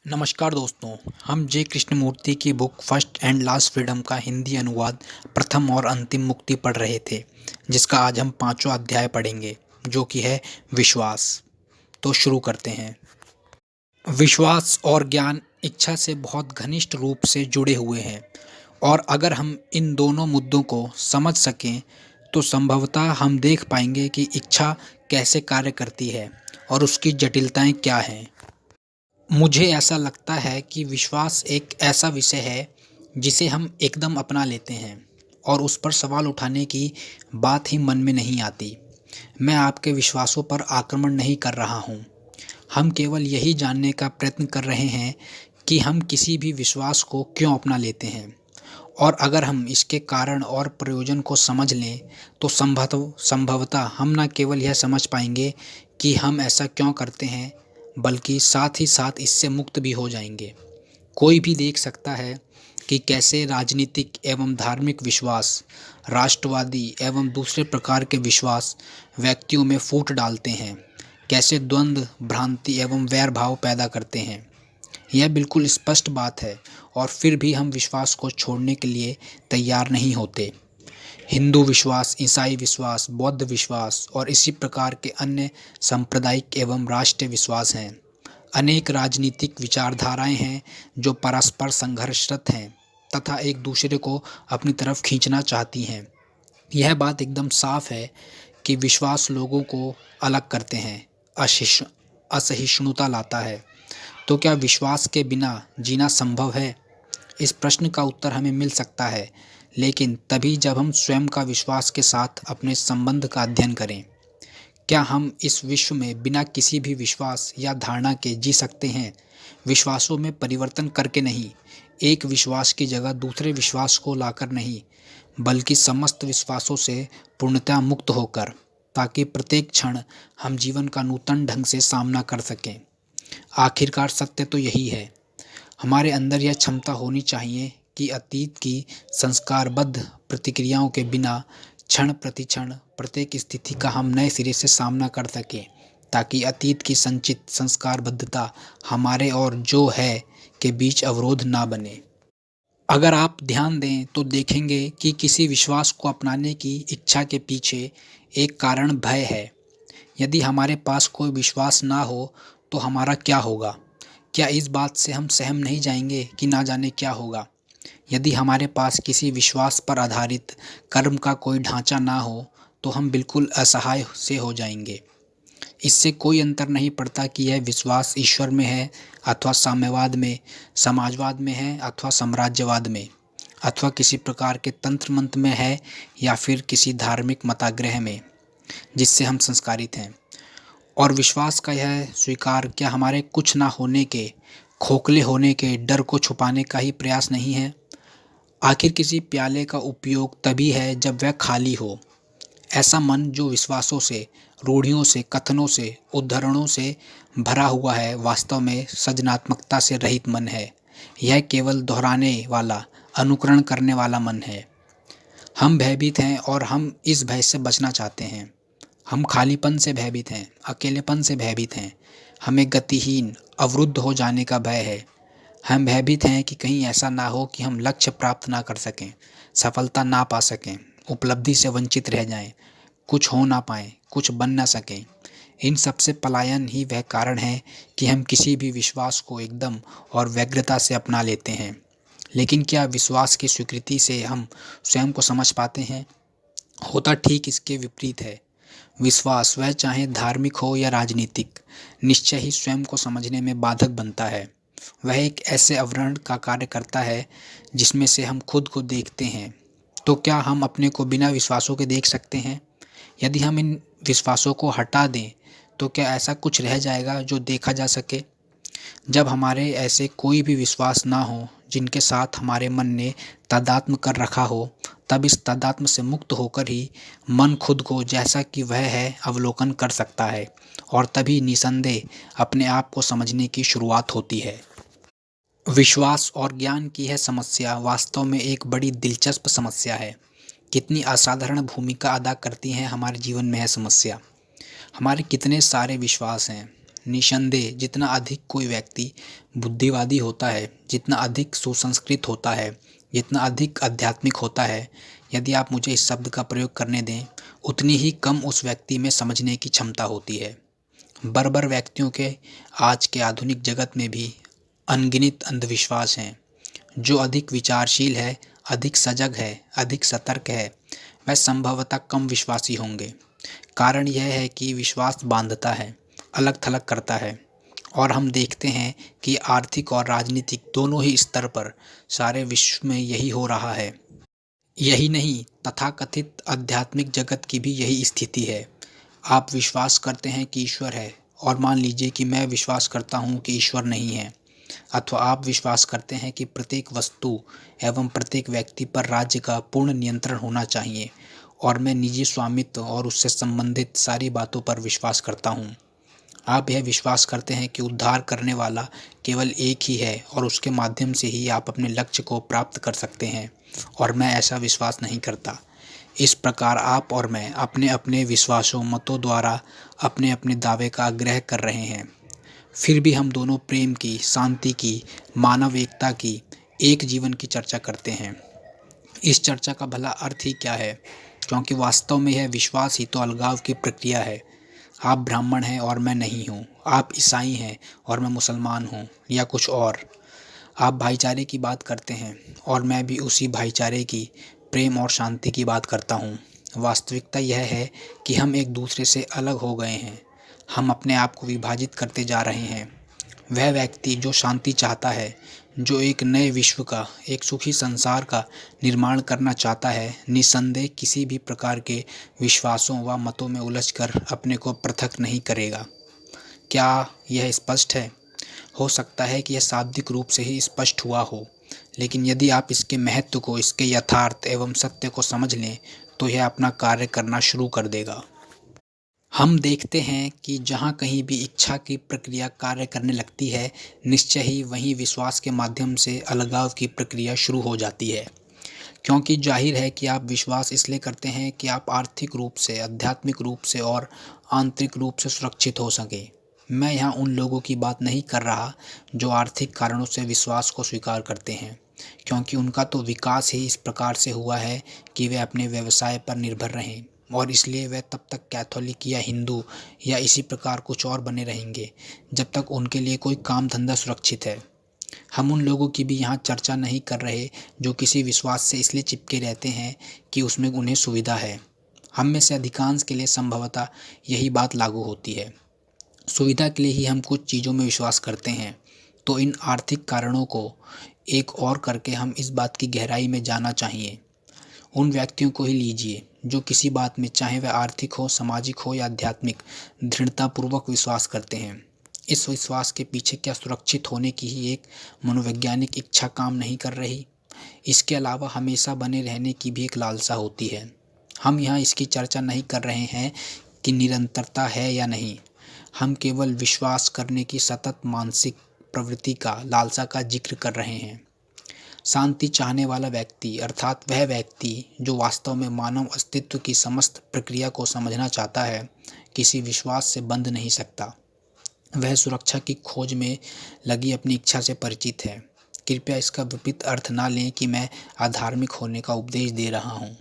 नमस्कार दोस्तों। हम जे कृष्णमूर्ति की book first and last freedom का हिंदी अनुवाद प्रथम और अंतिम मुक्ति पढ़ रहे थे, जिसका आज हम पांचवा अध्याय पढ़ेंगे, जो कि है विश्वास। तो शुरू करते हैं। विश्वास और ज्ञान इच्छा से बहुत घनिष्ठ रूप से जुड़े हुए हैं, और अगर हम इन दोनों मुद्दों को समझ सकें तो संभवतः हम देख पाएंगे कि इच्छा कैसे कार्य करती है और उसकी जटिलताएं क्या हैं। मुझे ऐसा लगता है कि विश्वास एक ऐसा विषय है जिसे हम एकदम अपना लेते हैं और उस पर सवाल उठाने की बात ही मन में नहीं आती। मैं आपके विश्वासों पर आक्रमण नहीं कर रहा हूँ। हम केवल यही जानने का प्रयत्न कर रहे हैं कि हम किसी भी विश्वास को क्यों अपना लेते हैं, और अगर हम इसके कारण और प्रयोजन को समझ लें तो संभवतः हम न केवल यह समझ पाएंगे कि हम ऐसा क्यों करते हैं, बल्कि साथ ही साथ इससे मुक्त भी हो जाएंगे। कोई भी देख सकता है कि कैसे राजनीतिक एवं धार्मिक विश्वास, राष्ट्रवादी एवं दूसरे प्रकार के विश्वास व्यक्तियों में फूट डालते हैं, कैसे द्वंद्व, भ्रांति एवं वैर भाव पैदा करते हैं। यह बिल्कुल स्पष्ट बात है, और फिर भी हम विश्वास को छोड़ने के लिए तैयार नहीं होते। हिंदू विश्वास, ईसाई विश्वास, बौद्ध विश्वास और इसी प्रकार के अन्य सांप्रदायिक एवं राष्ट्रीय विश्वास हैं। अनेक राजनीतिक विचारधाराएं हैं जो परस्पर संघर्षरत हैं तथा एक दूसरे को अपनी तरफ खींचना चाहती हैं। यह बात एकदम साफ है कि विश्वास लोगों को अलग करते हैं, असहिष्णुता लाता है। तो क्या विश्वास के बिना जीना संभव है? इस प्रश्न का उत्तर हमें मिल सकता है, लेकिन तभी जब हम स्वयं का विश्वास के साथ अपने संबंध का अध्ययन करें। क्या हम इस विश्व में बिना किसी भी विश्वास या धारणा के जी सकते हैं? विश्वासों में परिवर्तन करके नहीं, एक विश्वास की जगह दूसरे विश्वास को लाकर नहीं, बल्कि समस्त विश्वासों से पूर्णतः मुक्त होकर, ताकि प्रत्येक क्षण हम जीवन का नूतन ढंग से सामना कर सकें। आखिरकार सत्य तो यही है। हमारे अंदर यह क्षमता होनी चाहिए कि अतीत की संस्कारबद्ध प्रतिक्रियाओं के बिना क्षण प्रतिक्षण प्रत्येक स्थिति का हम नए सिरे से सामना कर सकें, ताकि अतीत की संचित संस्कारबद्धता हमारे और जो है के बीच अवरोध ना बने। अगर आप ध्यान दें तो देखेंगे कि किसी विश्वास को अपनाने की इच्छा के पीछे एक कारण भय है। यदि हमारे पास कोई विश्वास ना हो तो हमारा क्या होगा? क्या इस बात से हम सहम नहीं जाएंगे कि ना जाने क्या होगा? यदि हमारे पास किसी विश्वास पर आधारित कर्म का कोई ढांचा ना हो तो हम बिल्कुल असहाय से हो जाएंगे। इससे कोई अंतर नहीं पड़ता कि यह विश्वास ईश्वर में है अथवा साम्यवाद में, समाजवाद में है अथवा साम्राज्यवाद में, अथवा किसी प्रकार के तंत्र मंत्र में है या फिर किसी धार्मिक मताग्रह में जिससे हम संस्कारित हैं। और विश्वास का यह स्वीकार क्या हमारे कुछ ना होने के, खोखले होने के डर को छुपाने का ही प्रयास नहीं है? आखिर किसी प्याले का उपयोग तभी है जब वह खाली हो। ऐसा मन जो विश्वासों से, रूढ़ियों से, कथनों से, उद्धरणों से भरा हुआ है, वास्तव में सृजनात्मकता से रहित मन है। यह केवल दोहराने वाला, अनुकरण करने वाला मन है। हम भयभीत हैं और हम इस भय से बचना चाहते हैं। हम खालीपन से भयभीत हैं, अकेलेपन से भयभीत हैं। हमें गतिहीन, अवरुद्ध हो जाने का भय है। हम भयभीत हैं कि कहीं ऐसा ना हो कि हम लक्ष्य प्राप्त ना कर सकें, सफलता ना पा सकें, उपलब्धि से वंचित रह जाएं, कुछ हो ना पाएं, कुछ बन ना सकें। इन सब से पलायन ही वह कारण है कि हम किसी भी विश्वास को एकदम और व्यग्रता से अपना लेते हैं। लेकिन क्या विश्वास की स्वीकृति से हम स्वयं को समझ पाते हैं? होता ठीक इसके विपरीत है। विश्वास, वह चाहे धार्मिक हो या राजनीतिक, निश्चय ही स्वयं को समझने में बाधक बनता है। वह एक ऐसे आवरण का कार्य करता है जिसमें से हम खुद को देखते हैं। तो क्या हम अपने को बिना विश्वासों के देख सकते हैं? यदि हम इन विश्वासों को हटा दें तो क्या ऐसा कुछ रह जाएगा जो देखा जा सके? जब हमारे ऐसे कोई भी विश्वास ना हो जिनके साथ हमारे मन ने तादात्म्य कर रखा हो, तब इस तादात्म्य से मुक्त होकर ही मन खुद को जैसा कि वह है अवलोकन कर सकता है, और तभी निसंदेह अपने आप को समझने की शुरुआत होती है। विश्वास और ज्ञान की यह समस्या वास्तव में एक बड़ी दिलचस्प समस्या है। कितनी असाधारण भूमिका अदा करती है हमारे जीवन में यह समस्या। हमारे कितने सारे विश्वास हैं निसंदेह जितना अधिक कोई व्यक्ति बुद्धिवादी होता है, जितना अधिक सुसंस्कृत होता है, जितना अधिक आध्यात्मिक होता है, यदि आप मुझे इस शब्द का प्रयोग करने दें, उतनी ही कम उस व्यक्ति में समझने की क्षमता होती है। बर्बर व्यक्तियों के आज के आधुनिक जगत में भी अनगिनत अंधविश्वास हैं। जो अधिक विचारशील है, अधिक सजग है, अधिक सतर्क है, वह संभवतः कम विश्वासी होंगे। कारण यह है कि विश्वास बांधता है, अलग थलग करता है, और हम देखते हैं कि आर्थिक और राजनीतिक दोनों ही स्तर पर सारे विश्व में यही हो रहा है। यही नहीं, तथाकथित आध्यात्मिक जगत की भी यही स्थिति है। आप विश्वास करते हैं कि ईश्वर है, और मान लीजिए कि मैं विश्वास करता हूँ कि ईश्वर नहीं है। अथवा आप विश्वास करते हैं कि प्रत्येक वस्तु एवं प्रत्येक व्यक्ति पर राज्य का पूर्ण नियंत्रण होना चाहिए, और मैं निजी स्वामित्व और उससे संबंधित सारी बातों पर विश्वास करता हूँ। आप यह विश्वास करते हैं कि उद्धार करने वाला केवल एक ही है और उसके माध्यम से ही आप अपने लक्ष्य को प्राप्त कर सकते हैं, और मैं ऐसा विश्वास नहीं करता। इस प्रकार आप और मैं अपने अपने विश्वासों मतों द्वारा अपने अपने दावे का आग्रह कर रहे हैं। फिर भी हम दोनों प्रेम की, शांति की, मानव एकता की, एक जीवन की चर्चा करते हैं। इस चर्चा का भला अर्थ ही क्या है? क्योंकि वास्तव में यह विश्वास ही तो अलगाव की प्रक्रिया है। आप ब्राह्मण हैं और मैं नहीं हूँ, आप ईसाई हैं और मैं मुसलमान हूँ, या कुछ और। आप भाईचारे की बात करते हैं और मैं भी उसी भाईचारे की, प्रेम और शांति की बात करता हूँ। वास्तविकता यह है कि हम एक दूसरे से अलग हो गए हैं। हम अपने आप को विभाजित करते जा रहे हैं। वह व्यक्ति जो शांति चाहता है, जो एक नए विश्व का, एक सुखी संसार का निर्माण करना चाहता है, निसंदेह किसी भी प्रकार के विश्वासों व मतों में उलझकर अपने को पृथक नहीं करेगा। क्या यह स्पष्ट है? हो सकता है कि यह शाब्दिक रूप से ही स्पष्ट हुआ हो, लेकिन यदि आप इसके महत्व को, इसके यथार्थ एवं सत्य को समझ लें, तो यह अपना कार्य करना शुरू कर देगा। हम देखते हैं कि जहाँ कहीं भी इच्छा की प्रक्रिया कार्य करने लगती है, निश्चय ही वहीं विश्वास के माध्यम से अलगाव की प्रक्रिया शुरू हो जाती है। क्योंकि जाहिर है कि आप विश्वास इसलिए करते हैं कि आप आर्थिक रूप से, आध्यात्मिक रूप से और आंतरिक रूप से सुरक्षित हो सकें। मैं यहाँ उन लोगों की बात नहीं कर रहा जो आर्थिक कारणों से विश्वास को स्वीकार करते हैं, क्योंकि उनका तो विकास ही इस प्रकार से हुआ है कि वे अपने व्यवसाय पर निर्भर रहें, और इसलिए वे तब तक कैथोलिक या हिंदू या इसी प्रकार कुछ और बने रहेंगे जब तक उनके लिए कोई काम धंधा सुरक्षित है। हम उन लोगों की भी यहाँ चर्चा नहीं कर रहे जो किसी विश्वास से इसलिए चिपके रहते हैं कि उसमें उन्हें सुविधा है। हम में से अधिकांश के लिए संभवतः यही बात लागू होती है। सुविधा के लिए ही हम कुछ चीज़ों में विश्वास करते हैं। तो इन आर्थिक कारणों को एक और करके हम इस बात की गहराई में जाना चाहिए। उन व्यक्तियों को ही लीजिए जो किसी बात में, चाहे वह आर्थिक हो, सामाजिक हो या आध्यात्मिक, दृढ़तापूर्वक विश्वास करते हैं। इस विश्वास के पीछे क्या सुरक्षित होने की ही एक मनोवैज्ञानिक इच्छा काम नहीं कर रही? इसके अलावा हमेशा बने रहने की भी एक लालसा होती है। हम यहाँ इसकी चर्चा नहीं कर रहे हैं कि निरंतरता है या नहीं। हम केवल विश्वास करने की सतत मानसिक प्रवृत्ति का, लालसा का जिक्र कर रहे हैं। शांति चाहने वाला व्यक्ति, अर्थात वह व्यक्ति जो वास्तव में मानव अस्तित्व की समस्त प्रक्रिया को समझना चाहता है, किसी विश्वास से बंध नहीं सकता। वह सुरक्षा की खोज में लगी अपनी इच्छा से परिचित है। कृपया इसका विपरीत अर्थ ना लें कि मैं अधार्मिक होने का उपदेश दे रहा हूँ।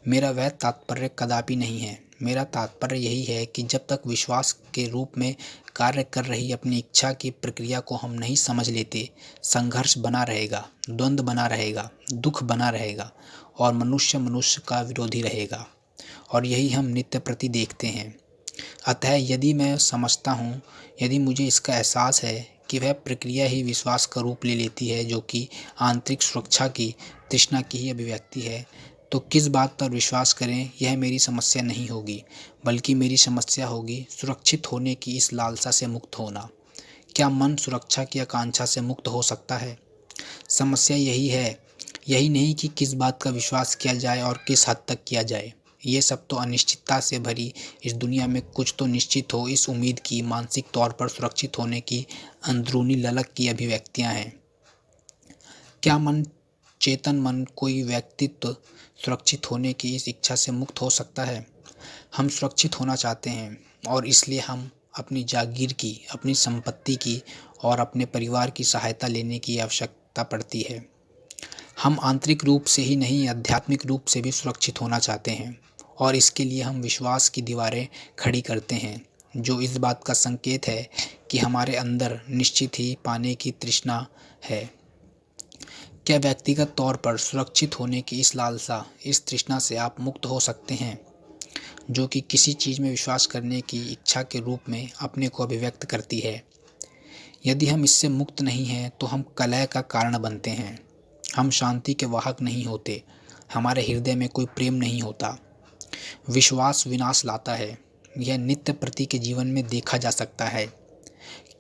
मेरा वह तात्पर्य कदापि नहीं है। मेरा तात्पर्य यही है कि जब तक विश्वास के रूप में कार्य कर रही अपनी इच्छा की प्रक्रिया को हम नहीं समझ लेते, संघर्ष बना रहेगा, द्वंद्व बना रहेगा, दुख बना रहेगा, और मनुष्य मनुष्य का विरोधी रहेगा। और यही हम नित्य प्रति देखते हैं। अतः यदि मैं समझता हूँ, यदि मुझे इसका एहसास है कि वह प्रक्रिया ही विश्वास का रूप ले लेती है, जो कि आंतरिक सुरक्षा की तृष्णा की ही अभिव्यक्ति है, तो किस बात पर विश्वास करें यह मेरी समस्या नहीं होगी, बल्कि मेरी समस्या होगी सुरक्षित होने की इस लालसा से मुक्त होना। क्या मन सुरक्षा की आकांक्षा से मुक्त हो सकता है? समस्या यही है, यही नहीं कि किस बात का विश्वास किया जाए और किस हद तक किया जाए। ये सब तो अनिश्चितता से भरी इस दुनिया में कुछ तो निश्चित हो, इस उम्मीद की मानसिक तौर पर सुरक्षित होने की अंदरूनी ललक की अभिव्यक्तियां हैं। क्या मन, चेतन मन, कोई व्यक्तित्व सुरक्षित होने की इस इच्छा से मुक्त हो सकता है? हम सुरक्षित होना चाहते हैं, और इसलिए हम अपनी जागीर की, अपनी संपत्ति की और अपने परिवार की सहायता लेने की आवश्यकता पड़ती है। हम आंतरिक रूप से ही नहीं, आध्यात्मिक रूप से भी सुरक्षित होना चाहते हैं और इसके लिए हम विश्वास की दीवारें खड़ी करते हैं, जो इस बात का संकेत है कि हमारे अंदर निश्चित ही पाने की तृष्णा है। क्या व्यक्तिगत तौर पर सुरक्षित होने की इस लालसा, इस तृष्णा से आप मुक्त हो सकते हैं, जो कि किसी चीज़ में विश्वास करने की इच्छा के रूप में अपने को अभिव्यक्त करती है? यदि हम इससे मुक्त नहीं हैं तो हम कलह का कारण बनते हैं। हम शांति के वाहक नहीं होते। हमारे हृदय में कोई प्रेम नहीं होता। विश्वास विनाश लाता है। यह नित्य प्रति के जीवन में देखा जा सकता है।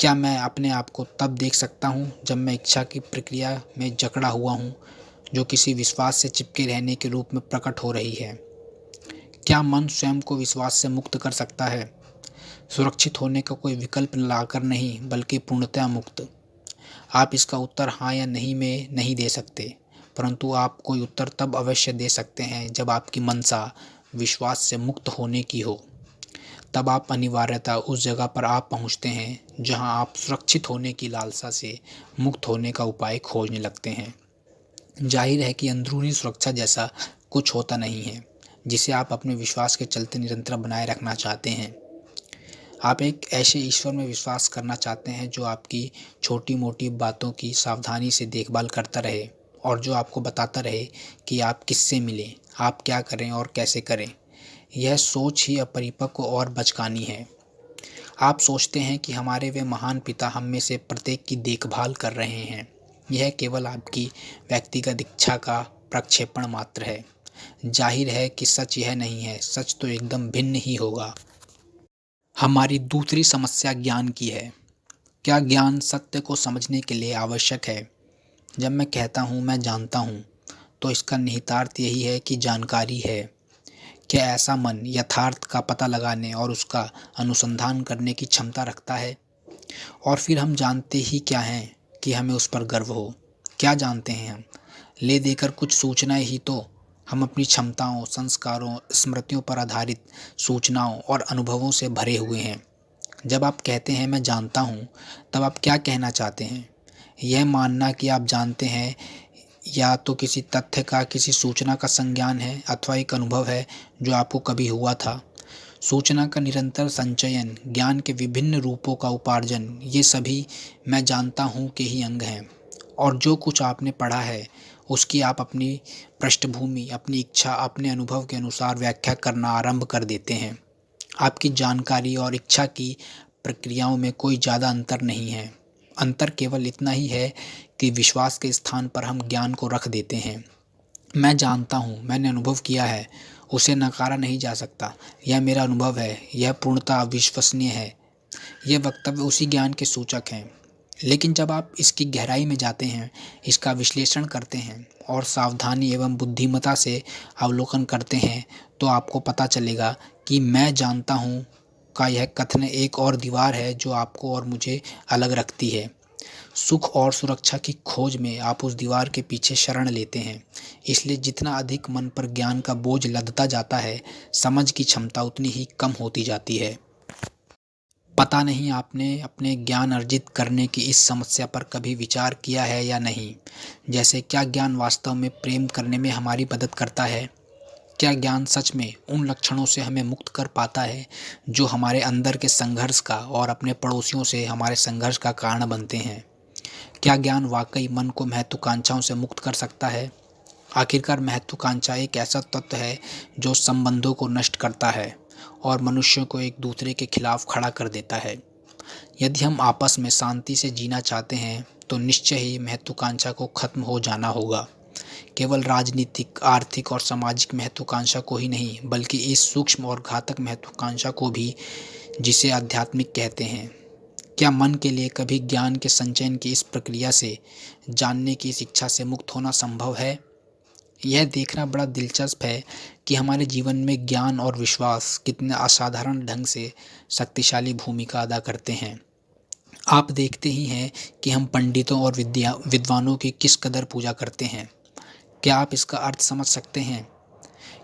क्या मैं अपने आप को तब देख सकता हूँ जब मैं इच्छा की प्रक्रिया में जकड़ा हुआ हूँ, जो किसी विश्वास से चिपके रहने के रूप में प्रकट हो रही है? क्या मन स्वयं को विश्वास से मुक्त कर सकता है? सुरक्षित होने का कोई विकल्प लाकर नहीं, बल्कि पूर्णतया मुक्त। आप इसका उत्तर हाँ या नहीं में नहीं दे सकते, परंतु आप कोई उत्तर तब अवश्य दे सकते हैं जब आपकी मनसा विश्वास से मुक्त होने की हो। तब आप अनिवार्यतः उस जगह पर आप पहुंचते हैं जहां आप सुरक्षित होने की लालसा से मुक्त होने का उपाय खोजने लगते हैं। जाहिर है कि अंदरूनी सुरक्षा जैसा कुछ होता नहीं है जिसे आप अपने विश्वास के चलते निरंतर बनाए रखना चाहते हैं। आप एक ऐसे ईश्वर में विश्वास करना चाहते हैं जो आपकी छोटी मोटी बातों की सावधानी से देखभाल करता रहे और जो आपको बताता रहे कि आप किससे मिलें, आप क्या करें और कैसे करें। यह सोच ही अपरिपक्व और बचकानी है। आप सोचते हैं कि हमारे वे महान पिता हम में से प्रत्येक की देखभाल कर रहे हैं। यह केवल आपकी व्यक्तिगत इच्छा का प्रक्षेपण मात्र है। जाहिर है कि सच यह नहीं है, सच तो एकदम भिन्न ही होगा। हमारी दूसरी समस्या ज्ञान की है। क्या ज्ञान सत्य को समझने के लिए आवश्यक है? जब मैं कहता हूँ मैं जानता हूँ, तो इसका निहितार्थ यही है कि जानकारी है। क्या ऐसा मन यथार्थ का पता लगाने और उसका अनुसंधान करने की क्षमता रखता है? और फिर हम जानते ही क्या हैं कि हमें उस पर गर्व हो? क्या जानते हैं हम? ले देकर कुछ सूचनाएं ही तो। हम अपनी क्षमताओं, संस्कारों, स्मृतियों पर आधारित सूचनाओं और अनुभवों से भरे हुए हैं। जब आप कहते हैं मैं जानता हूँ, तब आप क्या कहना चाहते हैं? यह मानना कि आप जानते हैं या तो किसी तथ्य का, किसी सूचना का संज्ञान है अथवा एक अनुभव है जो आपको कभी हुआ था। सूचना का निरंतर संचयन, ज्ञान के विभिन्न रूपों का उपार्जन, ये सभी मैं जानता हूँ के ही अंग हैं। और जो कुछ आपने पढ़ा है उसकी आप अपनी पृष्ठभूमि, अपनी इच्छा, अपने अनुभव के अनुसार व्याख्या करना आरंभ कर देते हैं। आपकी जानकारी और इच्छा की प्रक्रियाओं में कोई ज़्यादा अंतर नहीं है। अंतर केवल इतना ही है कि विश्वास के स्थान पर हम ज्ञान को रख देते हैं। मैं जानता हूँ, मैंने अनुभव किया है, उसे नकारा नहीं जा सकता। यह मेरा अनुभव है, यह पूर्णतः अविश्वसनीय है। ये वक्तव्य उसी ज्ञान के सूचक हैं। लेकिन जब आप इसकी गहराई में जाते हैं, इसका विश्लेषण करते हैं और सावधानी एवं बुद्धिमत्ता से अवलोकन करते हैं, तो आपको पता चलेगा कि मैं जानता हूँ का यह कथन एक और दीवार है जो आपको और मुझे अलग रखती है। सुख और सुरक्षा की खोज में आप उस दीवार के पीछे शरण लेते हैं। इसलिए जितना अधिक मन पर ज्ञान का बोझ लदता जाता है, समझ की क्षमता उतनी ही कम होती जाती है। पता नहीं आपने अपने ज्ञान अर्जित करने की इस समस्या पर कभी विचार किया है या नहीं। जैसे क्या ज्ञान वास्तव में प्रेम करने में हमारी मदद करता है? क्या ज्ञान सच में उन लक्षणों से हमें मुक्त कर पाता है जो हमारे अंदर के संघर्ष का और अपने पड़ोसियों से हमारे संघर्ष का कारण बनते हैं? क्या ज्ञान वाकई मन को महत्वाकांक्षाओं से मुक्त कर सकता है? आखिरकार महत्वाकांक्षा एक ऐसा तत्व है जो संबंधों को नष्ट करता है और मनुष्यों को एक दूसरे के खिलाफ खड़ा कर देता है। यदि हम आपस में शांति से जीना चाहते हैं तो निश्चय ही महत्वाकांक्षा को खत्म हो जाना होगा। केवल राजनीतिक, आर्थिक और सामाजिक महत्वाकांक्षा को ही नहीं, बल्कि इस सूक्ष्म और घातक महत्वाकांक्षा को भी, जिसे आध्यात्मिक कहते हैं। क्या मन के लिए कभी ज्ञान के संचयन की इस प्रक्रिया से, जानने की इस इच्छा से मुक्त होना संभव है? यह देखना बड़ा दिलचस्प है कि हमारे जीवन में ज्ञान और विश्वास कितने असाधारण ढंग से शक्तिशाली भूमिका अदा करते हैं। आप देखते ही हैं कि हम पंडितों और विद्वानों की किस कदर पूजा करते हैं। क्या आप इसका अर्थ समझ सकते हैं?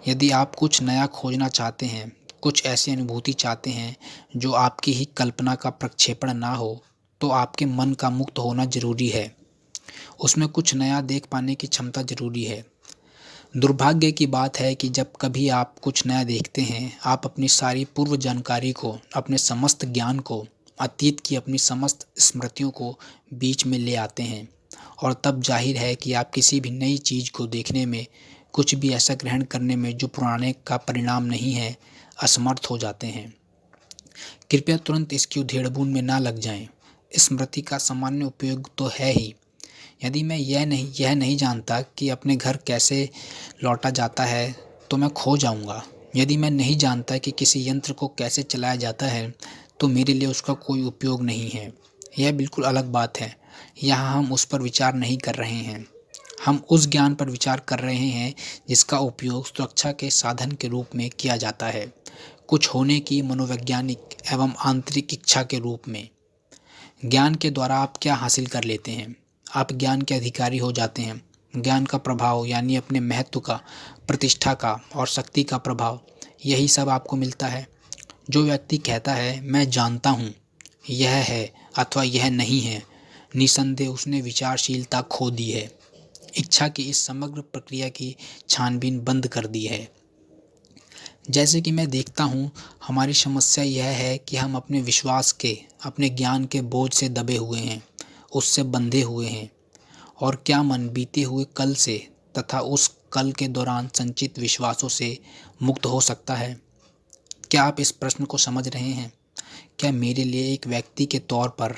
यदि आप कुछ नया खोजना चाहते हैं, कुछ ऐसी अनुभूति चाहते हैं जो आपकी ही कल्पना का प्रक्षेपण ना हो, तो आपके मन का मुक्त होना ज़रूरी है। उसमें कुछ नया देख पाने की क्षमता ज़रूरी है। दुर्भाग्य की बात है कि जब कभी आप कुछ नया देखते हैं, आप अपनी सारी पूर्व जानकारी को, अपने समस्त ज्ञान को, अतीत की अपनी समस्त स्मृतियों को बीच में ले आते हैं, और तब जाहिर है कि आप किसी भी नई चीज़ को देखने में, कुछ भी ऐसा ग्रहण करने में जो पुराने का परिणाम नहीं है, असमर्थ हो जाते हैं। कृपया तुरंत इसकी उधेड़-बुन में ना लग जाएं। स्मृति का सामान्य उपयोग तो है ही। यदि मैं यह नहीं जानता कि अपने घर कैसे लौटा जाता है, तो मैं खो जाऊंगा। यदि मैं नहीं जानता कि किसी यंत्र को कैसे चलाया जाता है, तो मेरे लिए उसका कोई उपयोग नहीं है। यह बिल्कुल अलग बात है। यहाँ हम उस पर विचार नहीं कर रहे हैं। हम उस ज्ञान पर विचार कर रहे हैं जिसका उपयोग सुरक्षा के साधन के रूप में किया जाता है, कुछ होने की मनोवैज्ञानिक एवं आंतरिक इच्छा के रूप में। ज्ञान के द्वारा आप क्या हासिल कर लेते हैं? आप ज्ञान के अधिकारी हो जाते हैं। ज्ञान का प्रभाव यानी अपने महत्व का, प्रतिष्ठा का और शक्ति का प्रभाव, यही सब आपको मिलता है। जो व्यक्ति कहता है मैं जानता हूँ, यह है अथवा यह नहीं है, निसंदेह उसने विचारशीलता खो दी है, इच्छा की इस समग्र प्रक्रिया की छानबीन बंद कर दी है। जैसे कि मैं देखता हूँ, हमारी समस्या यह है कि हम अपने विश्वास के, अपने ज्ञान के बोझ से दबे हुए हैं, उससे बंधे हुए हैं। और क्या मन बीते हुए कल से तथा उस कल के दौरान संचित विश्वासों से मुक्त हो सकता है? क्या आप इस प्रश्न को समझ रहे हैं? क्या मेरे लिए एक व्यक्ति के तौर पर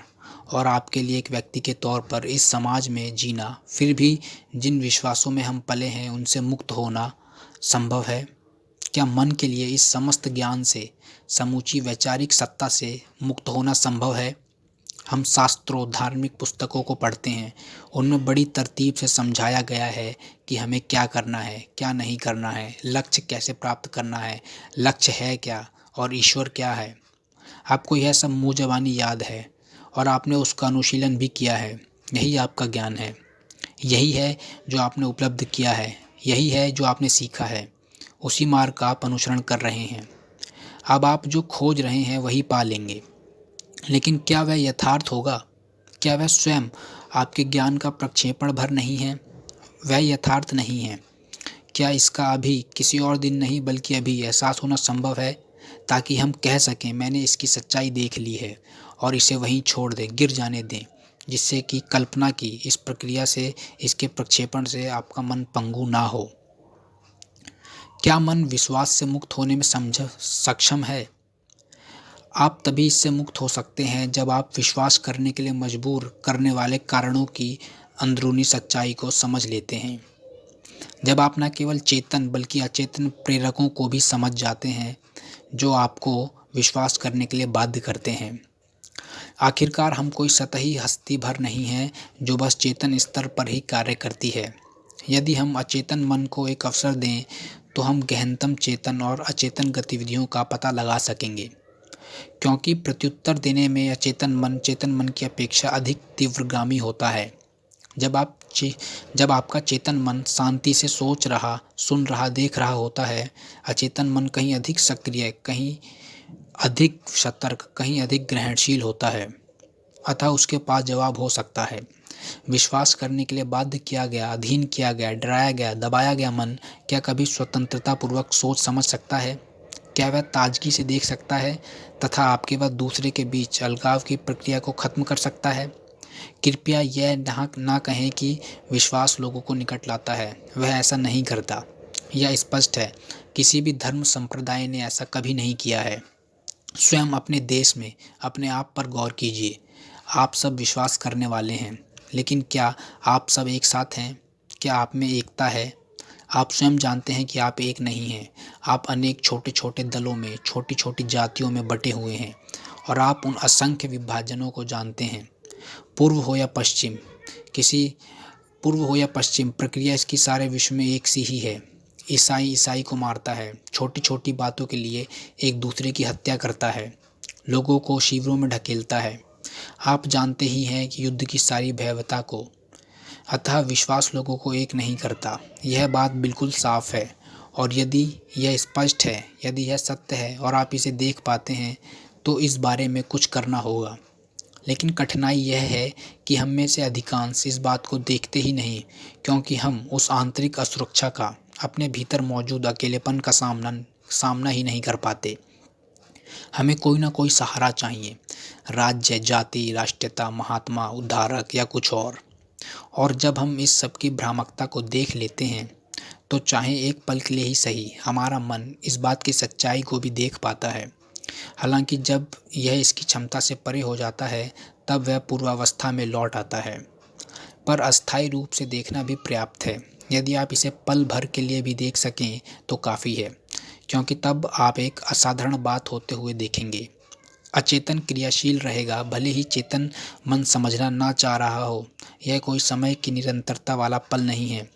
और आपके लिए एक व्यक्ति के तौर पर इस समाज में जीना, फिर भी जिन विश्वासों में हम पले हैं उनसे मुक्त होना संभव है? क्या मन के लिए इस समस्त ज्ञान से, समूची वैचारिक सत्ता से मुक्त होना संभव है? हम शास्त्रों, धार्मिक पुस्तकों को पढ़ते हैं, उनमें बड़ी तरतीब से समझाया गया है कि हमें क्या करना है, क्या नहीं करना है, लक्ष्य कैसे प्राप्त करना है, लक्ष्य है क्या और ईश्वर क्या है। आपको यह सब मुँह ज़बानी याद है और आपने उसका अनुशीलन भी किया है। यही आपका ज्ञान है। यही है जो आपने उपलब्ध किया है। यही है जो आपने सीखा है। उसी मार्ग का आप अनुसरण कर रहे हैं। अब आप जो खोज रहे हैं वही पा लेंगे। लेकिन क्या वह यथार्थ होगा? क्या वह स्वयं आपके ज्ञान का प्रक्षेपण भर नहीं है? वह यथार्थ नहीं है। क्या इसका अभी किसी और दिन नहीं बल्कि अभी एहसास होना संभव है, ताकि हम कह सकें मैंने इसकी सच्चाई देख ली है, और इसे वहीं छोड़ दें, गिर जाने दें, जिससे कि कल्पना की इस प्रक्रिया से, इसके प्रक्षेपण से आपका मन पंगु ना हो? क्या मन विश्वास से मुक्त होने में सक्षम है? आप तभी इससे मुक्त हो सकते हैं जब आप विश्वास करने के लिए मजबूर करने वाले कारणों की अंदरूनी सच्चाई को समझ लेते हैं। जब आप न केवल चेतन बल्कि अचेतन प्रेरकों को भी समझ जाते हैं जो आपको विश्वास करने के लिए बाध्य करते हैं। आखिरकार हम कोई सतही हस्ती भर नहीं हैं जो बस चेतन स्तर पर ही कार्य करती है। यदि हम अचेतन मन को एक अवसर दें तो हम गहनतम चेतन और अचेतन गतिविधियों का पता लगा सकेंगे, क्योंकि प्रत्युत्तर देने में अचेतन मन चेतन मन की अपेक्षा अधिक तीव्रगामी होता है। जब आपका चेतन मन शांति से सोच रहा, सुन रहा, देख रहा होता है, अचेतन मन कहीं अधिक सक्रिय, कहीं अधिक सतर्क, कहीं अधिक ग्रहणशील होता है। अतः उसके पास जवाब हो सकता है। विश्वास करने के लिए बाध्य किया गया, अधीन किया गया, डराया गया, दबाया गया मन क्या कभी स्वतंत्रता पूर्वक सोच समझ सकता है? क्या वह ताजगी से देख सकता है तथा आपके व दूसरे के बीच अलगाव की प्रक्रिया को खत्म कर सकता है? कृपया यह ना कहें कि विश्वास लोगों को निकट लाता है। वह ऐसा नहीं करता। यह स्पष्ट है। किसी भी धर्म संप्रदाय ने ऐसा कभी नहीं किया है। स्वयं अपने देश में अपने आप पर गौर कीजिए। आप सब विश्वास करने वाले हैं, लेकिन क्या आप सब एक साथ हैं? क्या आप में एकता है? आप स्वयं जानते हैं कि आप एक नहीं हैं। आप अनेक छोटे छोटे दलों में, छोटी छोटी जातियों में बटे हुए हैं, और आप उन असंख्य विभाजनों को जानते हैं। पूर्व हो या पश्चिम, किसी पूर्व हो या पश्चिम, प्रक्रिया इसकी सारे विश्व में एक सी ही है। ईसाई ईसाई को मारता है, छोटी छोटी बातों के लिए एक दूसरे की हत्या करता है, लोगों को शिविरों में ढकेलता है। आप जानते ही हैं कि युद्ध की सारी भयावहता को। अतः विश्वास लोगों को एक नहीं करता, यह बात बिल्कुल साफ है। और यदि यह स्पष्ट है, यदि यह सत्य है और आप इसे देख पाते हैं तो इस बारे में कुछ करना होगा। लेकिन कठिनाई यह है कि हम में से अधिकांश इस बात को देखते ही नहीं, क्योंकि हम उस आंतरिक असुरक्षा का, अपने भीतर मौजूद अकेलेपन का सामना ही नहीं कर पाते। हमें कोई ना कोई सहारा चाहिए, राज्य, जाति, राष्ट्रीयता, महात्मा, उद्धारक या कुछ और जब हम इस सब की भ्रामकता को देख लेते हैं तो चाहे एक पल के लिए ही सही, हमारा मन इस बात की सच्चाई को भी देख पाता है। हालांकि जब यह इसकी क्षमता से परे हो जाता है तब वह पूर्वावस्था में लौट आता है। पर अस्थायी रूप से देखना भी पर्याप्त है। यदि आप इसे पल भर के लिए भी देख सकें तो काफ़ी है, क्योंकि तब आप एक असाधारण बात होते हुए देखेंगे। अचेतन क्रियाशील रहेगा, भले ही चेतन मन समझना ना चाह रहा हो। यह कोई समय की निरंतरता वाला पल नहीं है,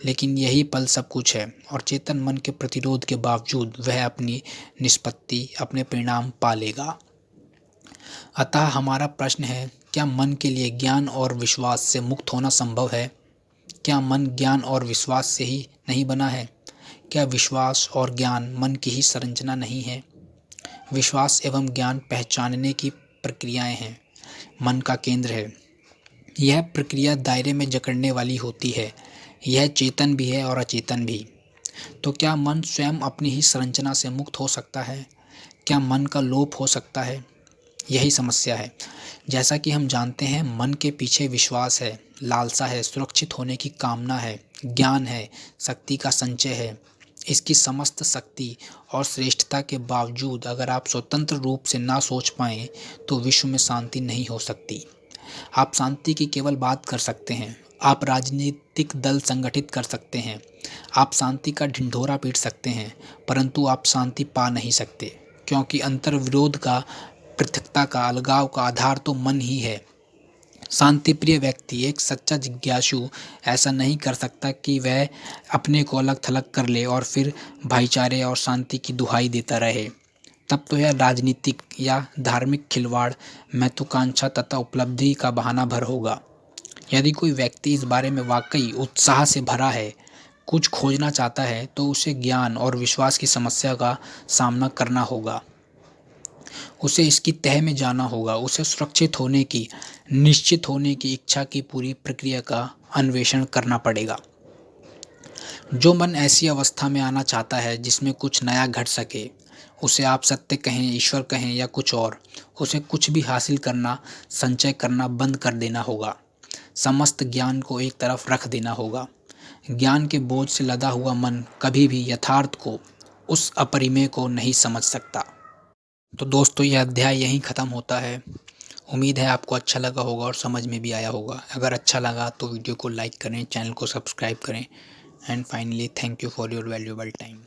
लेकिन यही पल सब कुछ है, और चेतन मन के प्रतिरोध के बावजूद वह अपनी निष्पत्ति, अपने परिणाम पा लेगा। अतः हमारा प्रश्न है, क्या मन के लिए ज्ञान और विश्वास से मुक्त होना संभव है? क्या मन ज्ञान और विश्वास से ही नहीं बना है? क्या विश्वास और ज्ञान मन की ही संरचना नहीं है? विश्वास एवं ज्ञान पहचानने की प्रक्रियाएं हैं, मन का केंद्र है। यह प्रक्रिया दायरे में जकड़ने वाली होती है। यह चेतन भी है और अचेतन भी। तो क्या मन स्वयं अपनी ही संरचना से मुक्त हो सकता है? क्या मन का लोप हो सकता है? यही समस्या है। जैसा कि हम जानते हैं, मन के पीछे विश्वास है, लालसा है, सुरक्षित होने की कामना है, ज्ञान है, शक्ति का संचय है। इसकी समस्त शक्ति और श्रेष्ठता के बावजूद अगर आप स्वतंत्र रूप से ना सोच पाएँ तो विश्व में शांति नहीं हो सकती। आप शांति की केवल बात कर सकते हैं, आप राजनीतिक दल संगठित कर सकते हैं, आप शांति का ढिंढोरा पीट सकते हैं, परंतु आप शांति पा नहीं सकते, क्योंकि अंतर्विरोध का, पृथकता का, अलगाव का आधार तो मन ही है। शांतिप्रिय व्यक्ति, एक सच्चा जिज्ञासु ऐसा नहीं कर सकता कि वह अपने को अलग थलग कर ले और फिर भाईचारे और शांति की दुहाई देता रहे। तब तो यह राजनीतिक या धार्मिक खिलवाड़, महत्वाकांक्षा तथा उपलब्धि का बहाना भर होगा। यदि कोई व्यक्ति इस बारे में वाकई उत्साह से भरा है, कुछ खोजना चाहता है, तो उसे ज्ञान और विश्वास की समस्या का सामना करना होगा। उसे इसकी तह में जाना होगा, उसे सुरक्षित होने की, निश्चित होने की इच्छा की पूरी प्रक्रिया का अन्वेषण करना पड़ेगा। जो मन ऐसी अवस्था में आना चाहता है जिसमें कुछ नया घट सके, उसे आप सत्य कहें, ईश्वर कहें या कुछ और, उसे कुछ भी हासिल करना, संचय करना बंद कर देना होगा। समस्त ज्ञान को एक तरफ रख देना होगा। ज्ञान के बोझ से लदा हुआ मन कभी भी यथार्थ को, उस अपरिमेय को नहीं समझ सकता। तो दोस्तों, यह अध्याय यहीं ख़त्म होता है। उम्मीद है आपको अच्छा लगा होगा और समझ में भी आया होगा। अगर अच्छा लगा तो वीडियो को लाइक करें, चैनल को सब्सक्राइब करें, and finally thank you for your valuable time.